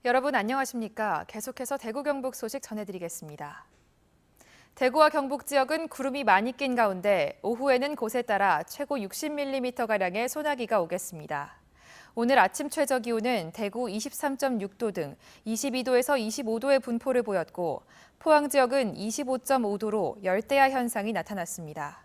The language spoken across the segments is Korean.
여러분 안녕하십니까? 계속해서 대구 경북 소식 전해드리겠습니다. 대구와 경북 지역은 구름이 많이 낀 가운데 오후에는 곳에 따라 최고 60mm가량의 소나기가 오겠습니다. 오늘 아침 최저 기온은 대구 23.6도 등 22도에서 25도의 분포를 보였고 포항 지역은 25.5도로 열대야 현상이 나타났습니다.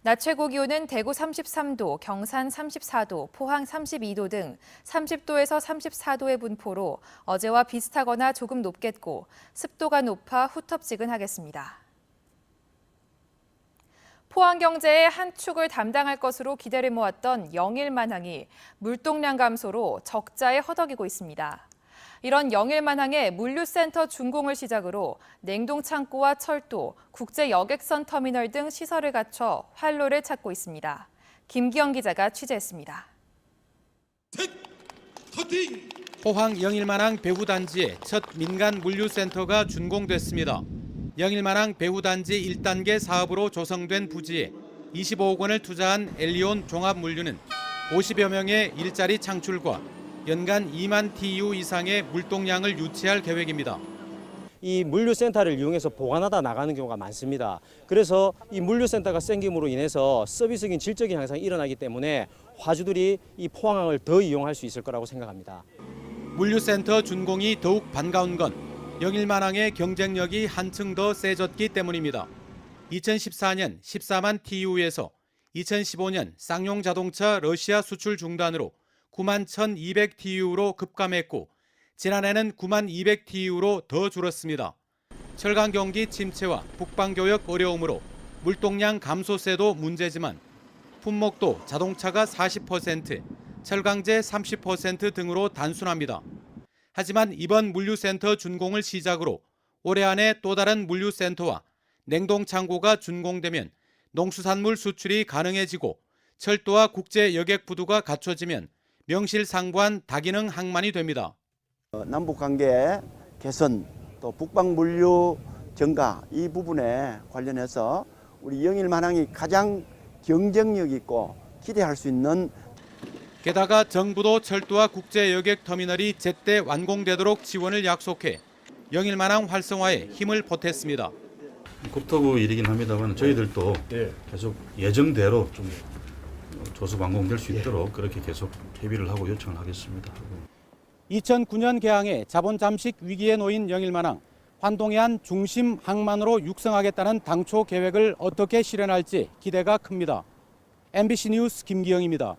낮 최고 기온은 대구 33도, 경산 34도, 포항 32도 등 30도에서 34도의 분포로 어제와 비슷하거나 조금 높겠고 습도가 높아 후텁지근하겠습니다. 포항 경제의 한 축을 담당할 것으로 기대를 모았던 영일만항이 물동량 감소로 적자에 허덕이고 있습니다. 이런 영일만항의 물류센터 준공을 시작으로 냉동창고와 철도, 국제여객선 터미널 등 시설을 갖춰 활로를 찾고 있습니다. 김기영 기자가 취재했습니다. 포항 영일만항 배후단지에 첫 민간 물류센터가 준공됐습니다. 영일만항 배후단지 1단계 사업으로 조성된 부지에 25억 원을 투자한 엘리온 종합물류는 50여 명의 일자리 창출과 연간 2만 TEU 이상의 물동량을 유치할 계획입니다. 이 물류센터를 이용해서 보관하다 나가는 경우가 많습니다. 그래서 이 물류센터가 생김으로 인해서 서비스적인 질적인 향상이 일어나기 때문에 화주들이 이 포항항을 더 이용할 수 있을 거라고 생각합니다. 물류센터 준공이 더욱 반가운 건 영일만항의 경쟁력이 한층 더 세졌기 때문입니다. 2014년 14만 TEU에서 2015년 쌍용 자동차 러시아 수출 중단으로 9만 1,200 TEU로 급감했고 지난해는 9만 200 TEU로 더 줄었습니다. 철강 경기 침체와 북방 교역 어려움으로 물동량 감소세도 문제지만 품목도 자동차가 40%, 철강제 30% 등으로 단순합니다. 하지만 이번 물류센터 준공을 시작으로 올해 안에 또 다른 물류센터와 냉동창고가 준공되면 농수산물 수출이 가능해지고 철도와 국제여객부두가 갖춰지면 명실상부한 다기능 항만이 됩니다. 남북관계 개선, 또 북방 물류 증가 이 부분에 관련해서 우리 영일만항이 가장 경쟁력 있고 기대할 수 있는 게다가 정부도 철도와 국제여객 터미널이 제때 완공되도록 지원을 약속해 영일만항 활성화에 힘을 보탰습니다. 국토부 일이긴 합니다만 저희들도 계속 예정대로 좀 조속 완공될 수 있도록 그렇게 계속 협의를 하고 요청을 하겠습니다. 2009년 개항해 자본 잠식 위기에 놓인 영일만항, 환동해안 중심 항만으로 육성하겠다는 당초 계획을 어떻게 실현할지 기대가 큽니다. MBC 뉴스 김기영입니다.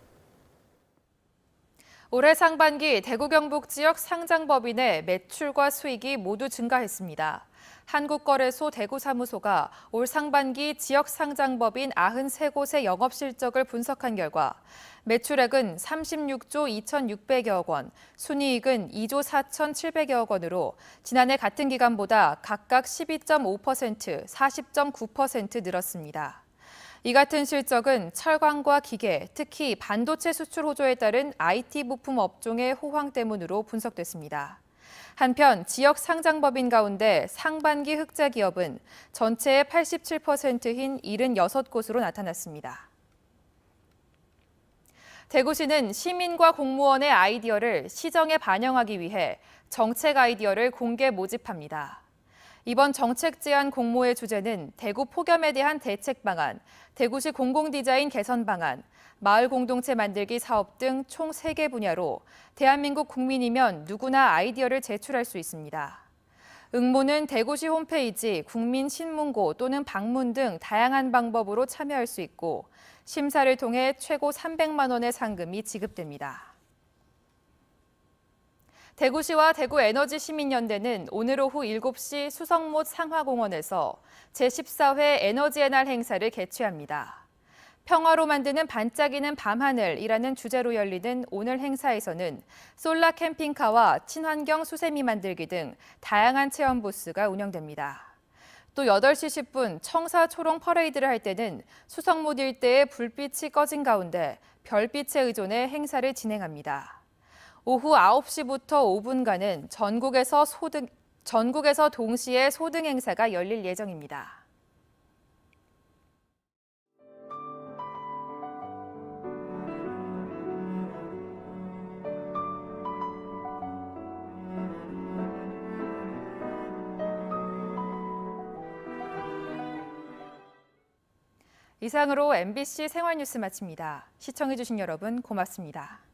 올해 상반기 대구 경북 지역 상장법인의 매출과 수익이 모두 증가했습니다. 한국거래소 대구사무소가 올 상반기 지역 상장법인 93곳의 영업 실적을 분석한 결과 매출액은 36조 2,600여억 원, 순이익은 2조 4,700여억 원으로 지난해 같은 기간보다 각각 12.5%, 40.9% 늘었습니다. 이 같은 실적은 철강과 기계, 특히 반도체 수출 호조에 따른 IT 부품 업종의 호황 때문으로 분석됐습니다. 한편 지역 상장법인 가운데 상반기 흑자 기업은 전체의 87%인 76곳으로 나타났습니다. 대구시는 시민과 공무원의 아이디어를 시정에 반영하기 위해 정책 아이디어를 공개 모집합니다. 이번 정책 제안 공모의 주제는 대구 폭염에 대한 대책 방안, 대구시 공공디자인 개선 방안, 마을 공동체 만들기 사업 등 총 3개 분야로 대한민국 국민이면 누구나 아이디어를 제출할 수 있습니다. 응모는 대구시 홈페이지, 국민신문고 또는 방문 등 다양한 방법으로 참여할 수 있고 심사를 통해 최고 300만 원의 상금이 지급됩니다. 대구시와 대구에너지시민연대는 오늘 오후 7시 수성못 상화공원에서 제14회 에너지의 날 행사를 개최합니다. 평화로 만드는 반짝이는 밤하늘이라는 주제로 열리는 오늘 행사에서는 솔라 캠핑카와 친환경 수세미 만들기 등 다양한 체험 부스가 운영됩니다. 또 8시 10분 청사 초롱 퍼레이드를 할 때는 수성못 일대의 불빛이 꺼진 가운데 별빛에 의존해 행사를 진행합니다. 오후 9시부터 5분간은 전국에서 동시에 소등 행사가 열릴 예정입니다. 이상으로 MBC 생활뉴스 마칩니다. 시청해주신 여러분 고맙습니다.